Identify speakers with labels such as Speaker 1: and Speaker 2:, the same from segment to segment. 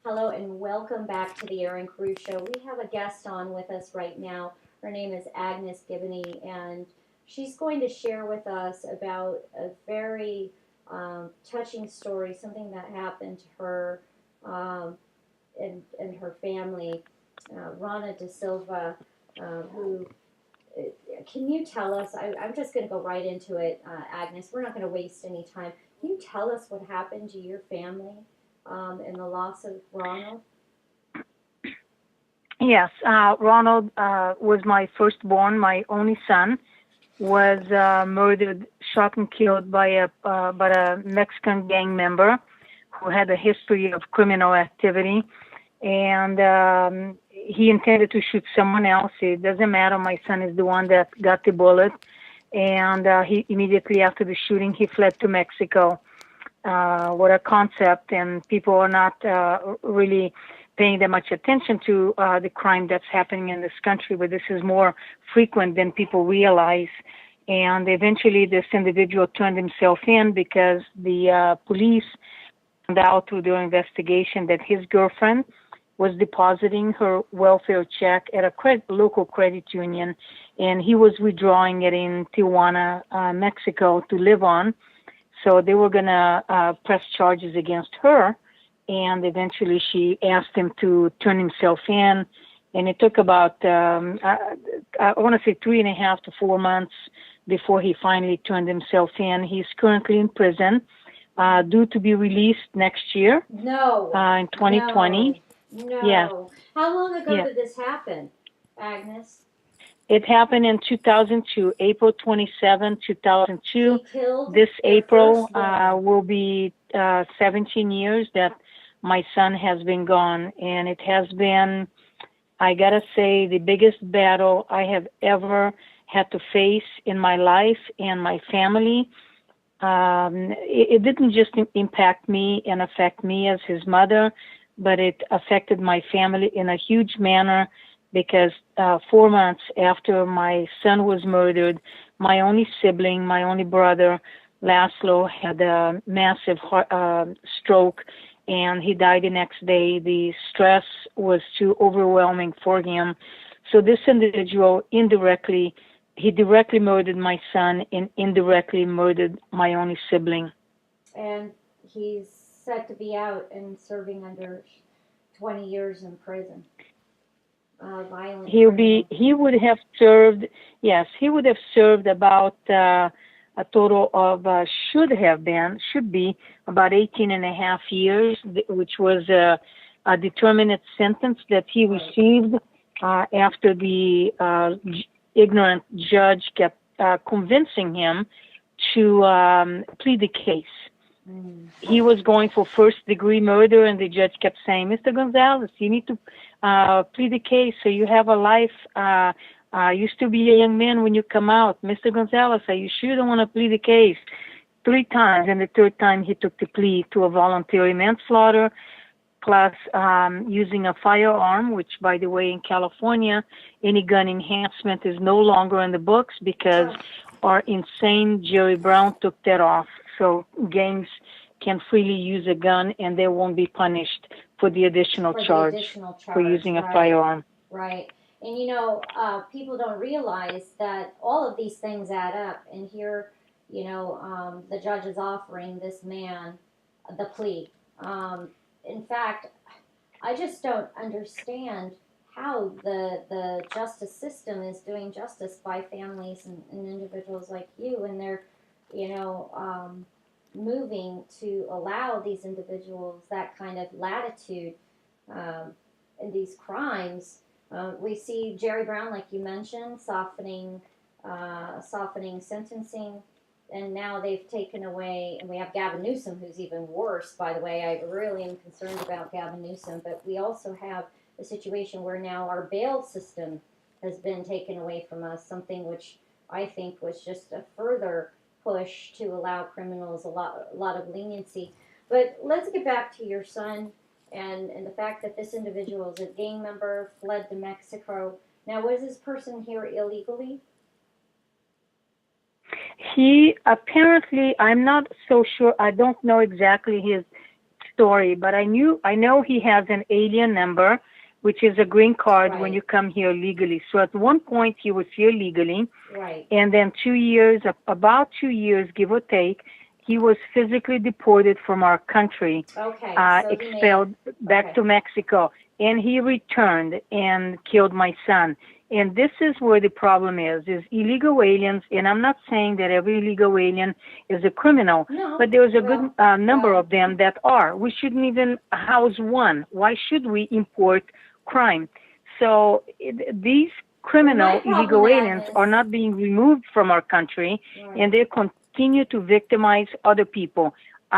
Speaker 1: Hello and welcome back to the Aaron Cruz Show. We have a guest on with us right now. Her name is Agnes Gibboney, and she's going to share with us about a very touching story, something that happened to her um, and her family. Rana de Silva, who can you tell us? I'm just going to go right into it, Agnes. We're not going to waste any time. Can you tell us what happened to your family and the loss of Ronald?
Speaker 2: Yes, Ronald was my firstborn, my only son, was murdered, shot and killed by a Mexican gang member who had a history of criminal activity, and he intended to shoot someone else. It doesn't matter. My son is the one that got the bullet, and he immediately after the shooting he fled to Mexico. What a concept, and people are not really paying that much attention to the crime that's happening in this country, but this is more frequent than people realize. And eventually, this individual turned himself in because the police found out through their investigation that his girlfriend was depositing her welfare check at a local credit union, and he was withdrawing it in Tijuana, Mexico, to live on. So they were going to press charges against her, and eventually she asked him to turn himself in. And it took about, I want to say 3.5 to 4 months before he finally turned himself in. He's currently in prison, due to be released next year,
Speaker 1: No,
Speaker 2: in
Speaker 1: no,
Speaker 2: 2020. Yes,
Speaker 1: no. How long ago
Speaker 2: yes.
Speaker 1: did this happen, Agnes?
Speaker 2: It happened in 2002, April 27, 2002.
Speaker 1: He killed
Speaker 2: This
Speaker 1: their
Speaker 2: April
Speaker 1: firstborn.
Speaker 2: will be 17 years that my son has been gone. And it has been, I gotta say, the biggest battle I have ever had to face in my life and my family. It didn't just impact me and affect me as his mother, but it affected my family in a huge manner because 4 months after my son was murdered, my only sibling, my only brother, Laszlo, had a massive stroke and he died the next day. The stress was too overwhelming for him. So this individual indirectly he directly murdered my son and indirectly murdered my only sibling.
Speaker 1: And he's set to be out and serving under 20 years in prison. Violent criminal.
Speaker 2: He would have served, yes, he would have served about a total of, should be about 18 and a half years, which was a determinate sentence that he received after the ignorant judge kept convincing him to plead the case. He was going for first degree murder, and the judge kept saying, Mr. Gonzalez, you need to plead the case so you have a life. You still be a young man when you come out. Mr. Gonzalez, are you sure you don't want to plead the case? 3 times, and the third time he took the plea to a voluntary manslaughter, plus using a firearm, which, by the way, in California, any gun enhancement is no longer in the books because
Speaker 1: Oh,
Speaker 2: our insane Jerry Brown took that off. So gangs can freely use a gun and they won't be punished for the additional
Speaker 1: for the
Speaker 2: charge
Speaker 1: additional
Speaker 2: for
Speaker 1: charge,
Speaker 2: using a
Speaker 1: right?
Speaker 2: firearm.
Speaker 1: Right. And people don't realize that all of these things add up. And here, the judge is offering this man the plea. In fact, I just don't understand how the justice system is doing justice by families and individuals like you, and they're, you know, um, moving to allow these individuals that kind of latitude um, in these crimes. We see Jerry Brown, like you mentioned, softening sentencing, and now they've taken away, and we have Gavin Newsom, who's even worse, by the way. I really am concerned about Gavin Newsom, but we also have a situation where now our bail system has been taken away from us, something which I think was just a further push to allow criminals a lot of leniency. But let's get back to your son and the fact that this individual is a gang member, fled to Mexico. Now, was this person here illegally?
Speaker 2: He apparently, I'm not so sure, I don't know exactly his story, but I know he has an alien number, which is a green card when
Speaker 1: Right.
Speaker 2: you come here legally. So at one point he was here legally,
Speaker 1: Right.
Speaker 2: and then 2 years, about 2 years, give or take, he was physically deported from our country,
Speaker 1: Okay. So he may have.
Speaker 2: expelled back
Speaker 1: Okay.
Speaker 2: to Mexico, and he returned and killed my son. And this is where the problem is illegal aliens, and I'm not saying that every illegal alien is a criminal,
Speaker 1: No.
Speaker 2: but there's a good
Speaker 1: Well.
Speaker 2: number
Speaker 1: Well.
Speaker 2: of them that are. We shouldn't even house one. Why should we import crime? So these
Speaker 1: Well, my
Speaker 2: criminal
Speaker 1: problem,
Speaker 2: illegal aliens are
Speaker 1: Agnes.
Speaker 2: not being removed from our country,
Speaker 1: Right.
Speaker 2: and they continue to victimize other people.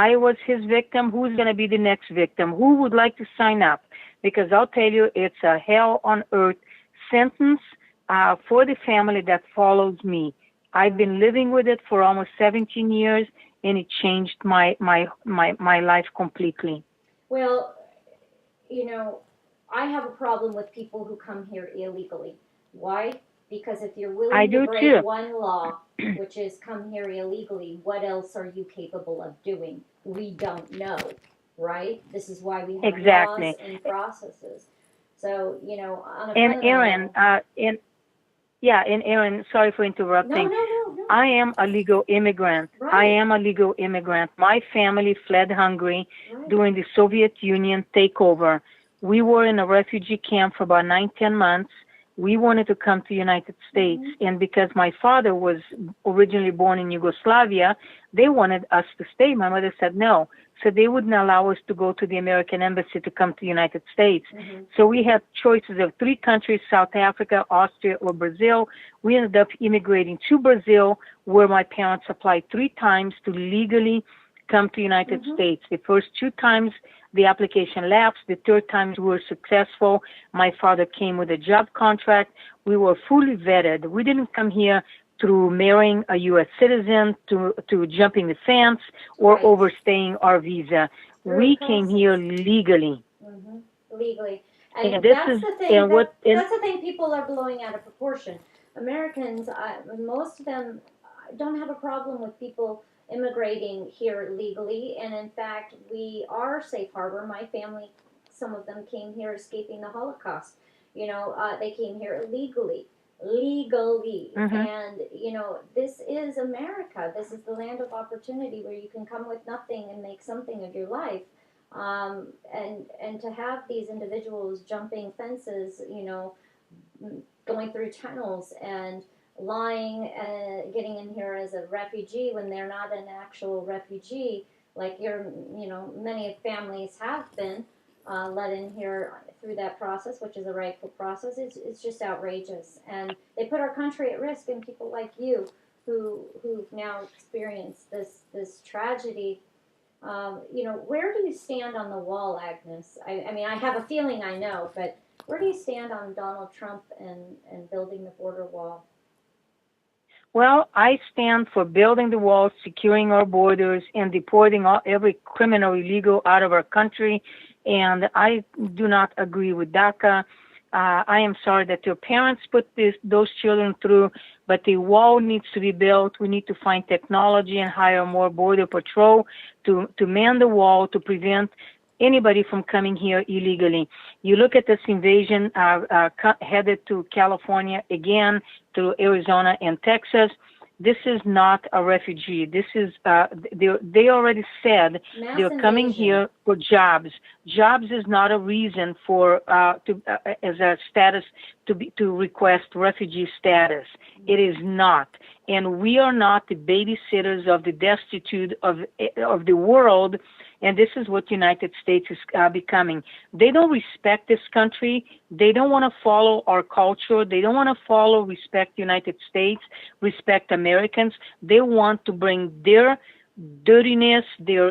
Speaker 2: I was his victim. Who's going to be the next victim? Who would like to sign up? Because I'll tell you, it's a hell on earth sentence for the family that follows me. I've been living with it for almost 17 years, and it changed my life completely.
Speaker 1: Well, you know, I have a problem with people who come here illegally. Why? Because if you're
Speaker 2: I
Speaker 1: willing to
Speaker 2: do
Speaker 1: break
Speaker 2: too.
Speaker 1: one law, which is come here illegally, what else are you capable of doing? We don't know, right? This is why we have laws
Speaker 2: Exactly.
Speaker 1: and processes. So, on a
Speaker 2: And Aaron,
Speaker 1: fundamental,
Speaker 2: Aaron, sorry for
Speaker 1: no,
Speaker 2: interrupting.
Speaker 1: no, no, no,
Speaker 2: I am a legal immigrant. I
Speaker 1: right,
Speaker 2: am a legal immigrant. My family fled Hungary
Speaker 1: right,
Speaker 2: during the Soviet Union takeover. We were in a refugee camp for about 9, 10 months. We wanted to come to the United States,
Speaker 1: mm-hmm,
Speaker 2: and because my father was originally born in Yugoslavia, they wanted us to stay. My mother said no, so they wouldn't allow us to go to the American embassy to come to the United States.
Speaker 1: mm-hmm,
Speaker 2: So we had choices of 3 countries: South Africa, Austria, or Brazil. We ended up immigrating to Brazil, where my parents applied 3 times to legally come to the United
Speaker 1: mm-hmm,
Speaker 2: States. The first 2 times the application lapsed. The third time we were successful. My father came with a job contract. We were fully vetted. We didn't come here through marrying a U.S. citizen, to jumping the fence, or
Speaker 1: right,
Speaker 2: overstaying our visa.
Speaker 1: through a
Speaker 2: We came here
Speaker 1: process.
Speaker 2: legally.
Speaker 1: Mm-hmm. Legally,
Speaker 2: And
Speaker 1: and
Speaker 2: this
Speaker 1: that's
Speaker 2: is,
Speaker 1: the thing
Speaker 2: and what,
Speaker 1: that
Speaker 2: and
Speaker 1: that's the thing people are blowing out of proportion. Americans, most of them don't have a problem with people immigrating here legally, and in fact, we are safe harbor. My family, some of them came here escaping the Holocaust. They came here legally,
Speaker 2: hmm
Speaker 1: and this is America. This is the land of opportunity where you can come with nothing and make something of your life. And to have these individuals jumping fences, going through tunnels and lying, getting in here as a refugee when they're not an actual refugee, like many families have been let in here through that process, which is a rightful process. It's just outrageous, and they put our country at risk. And people like you, who've now experienced this tragedy, where do you stand on the wall, Agnes? I mean, I have a feeling I know, but where do you stand on Donald Trump and building the border wall?
Speaker 2: Well, I stand for building the walls, securing our borders, and deporting every criminal illegal out of our country. And I do not agree with DACA. I am sorry that your parents put those children through, but the wall needs to be built. We need to find technology and hire more border patrol to man the wall to prevent anybody from coming here illegally. You look at this invasion headed to California again, through Arizona and Texas. This is not a refugee. This is they already said
Speaker 1: Mass
Speaker 2: they're coming
Speaker 1: invasion.
Speaker 2: here for jobs. Jobs is not a reason for as a status to request refugee status. It is not, and we are not the babysitters of the destitute of the world. And this is what United States is becoming. They don't respect this country. They don't want to follow our culture. They don't want to respect United States, respect Americans. They want to bring their dirtiness, their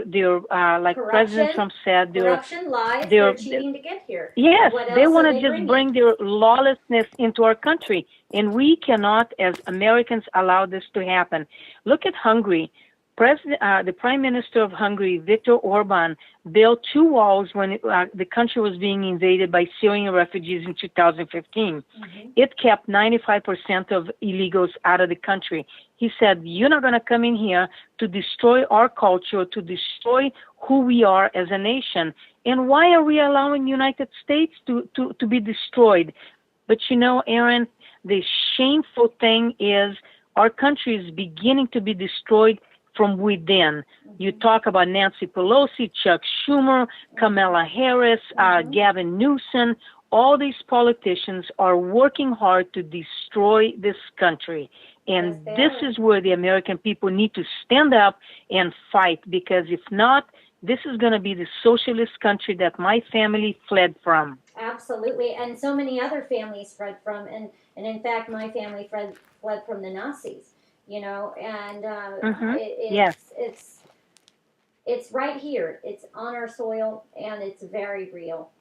Speaker 2: like President
Speaker 1: Corruption,
Speaker 2: Trump said,
Speaker 1: corruption, lies.
Speaker 2: their
Speaker 1: They're cheating to get here.
Speaker 2: yes,
Speaker 1: What
Speaker 2: they
Speaker 1: else
Speaker 2: want
Speaker 1: are
Speaker 2: to
Speaker 1: they
Speaker 2: just
Speaker 1: bringing?
Speaker 2: bring their lawlessness into our country. And we cannot, as Americans, allow this to happen. Look at Hungary. The Prime Minister of Hungary, Viktor Orban, built two walls when the country was being invaded by Syrian refugees in 2015.
Speaker 1: Mm-hmm.
Speaker 2: It kept 95% of illegals out of the country. He said, you're not going to come in here to destroy our culture, to destroy who we are as a nation. And why are we allowing the United States to be destroyed? But you know, Aaron, the shameful thing is our country is beginning to be destroyed from within. You talk about Nancy Pelosi, Chuck Schumer, Kamala Harris, Gavin Newsom. All these politicians are working hard to destroy this country. And
Speaker 1: Yes,
Speaker 2: this is where the American people need to stand up and fight, because if not, this is going to be the socialist country that my family fled from.
Speaker 1: Absolutely, and so many other families fled from, and in fact, my family fled from the Nazis. You know, and
Speaker 2: Yes.
Speaker 1: it's right here. It's on our soil, and it's very real,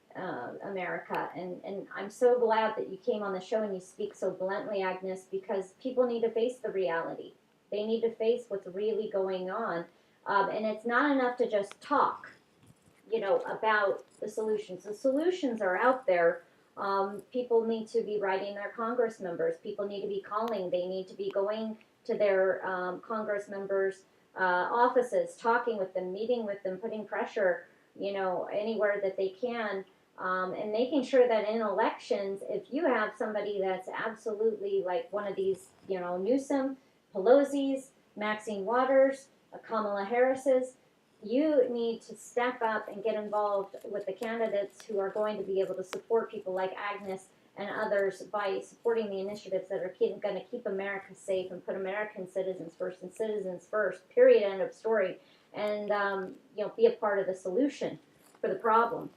Speaker 1: America. And I'm so glad that you came on the show and you speak so bluntly, Agnes, because people need to face the reality. They need to face what's really going on, and it's not enough to just talk, you know, about the solutions. The solutions are out there. People need to be writing their Congress members. People need to be calling. They need to be going to their Congress members' offices, talking with them, meeting with them, putting pressure, you know, anywhere that they can, and making sure that in elections, if you have somebody that's absolutely like one of these, you know, Newsom, Pelosi's, Maxine Waters, Kamala Harris's, you need to step up and get involved with the candidates who are going to be able to support people like Agnes and others by supporting the initiatives that are going to keep America safe and put American citizens first and citizens first, period, end of story, and you know, be a part of the solution for the problem.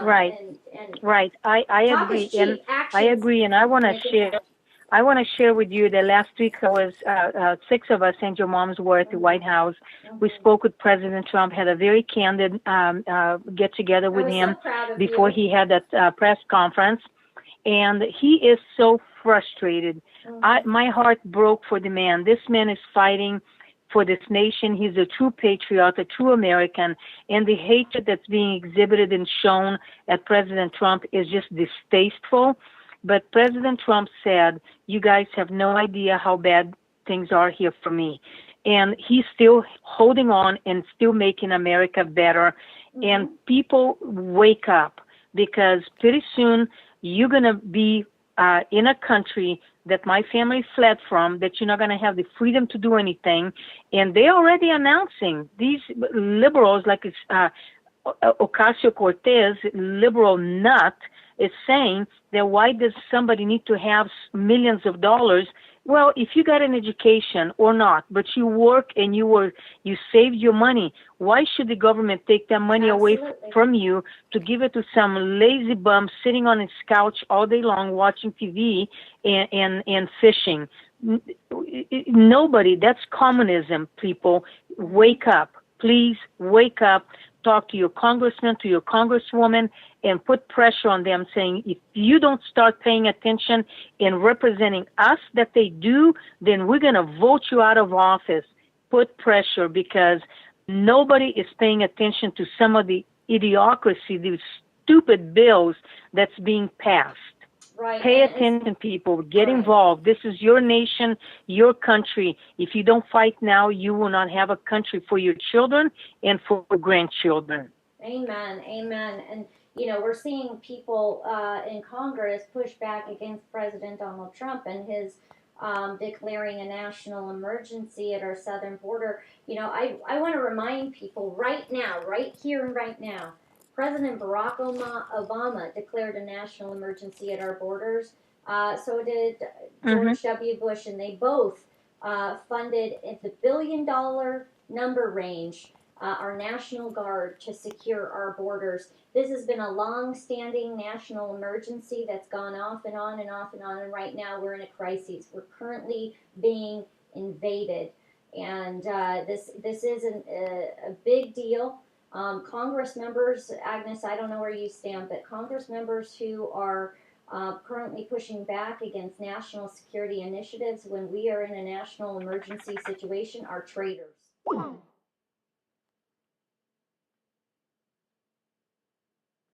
Speaker 2: Right.
Speaker 1: And
Speaker 2: Right. I
Speaker 1: talk
Speaker 2: agree.
Speaker 1: is cheap.
Speaker 2: And I
Speaker 1: Actions
Speaker 2: agree. And I want to
Speaker 1: make
Speaker 2: share.
Speaker 1: impact.
Speaker 2: I want to share with you that last week I was, six of us and your moms were at the White House. We spoke with President Trump, had a very candid get together with
Speaker 1: I was
Speaker 2: him
Speaker 1: so proud of
Speaker 2: before
Speaker 1: you.
Speaker 2: he had that press conference. And he is so frustrated. My heart broke for the man. This man is fighting for this nation. He's a true patriot, a true American. And the hatred that's being exhibited and shown at President Trump is just distasteful. But President Trump said, you guys have no idea how bad things are here for me. And he's still holding on and still making America better. And people wake up, because pretty soon you're going to be in a country that my family fled from, that you're not going to have the freedom to do anything. And they're already announcing, these liberals, like Ocasio-Cortez, liberal nut, is saying that why does somebody need to have millions of dollars? Well, if you got an education or not, but you work and you saved your money, why should the government take that money away from you to give it to some lazy bum sitting on his couch all day long watching TV and fishing? Nobody. That's communism, people. Wake up. Please wake up. Talk to your congressman, to your congresswoman, and put pressure on them, saying, if you don't start paying attention and representing us that they do, then we're going to vote you out of office. Put pressure, because nobody is paying attention to some of the idiocracy, these stupid bills that's being passed.
Speaker 1: Right.
Speaker 2: Pay attention, people. Get involved. This is your nation, your country. If you don't fight now, you will not have a country for your children and for your grandchildren.
Speaker 1: Amen. Amen. And, you know, we're seeing people in Congress push back against President Donald Trump and his declaring a national emergency at our southern border. You know, I want to remind people right now, right here and right now, President Barack Obama declared a national emergency at our borders. So did George W. Bush, and they both funded at the $1 billion number range our National Guard to secure our borders. This has been a long-standing national emergency that's gone off and on and off and on, and right now we're in a crisis. We're currently being invaded, and this is a big deal. Congress members, Agnes, I don't know where you stand, but Congress members who are currently pushing back against national security initiatives when we are in a national emergency situation are traitors.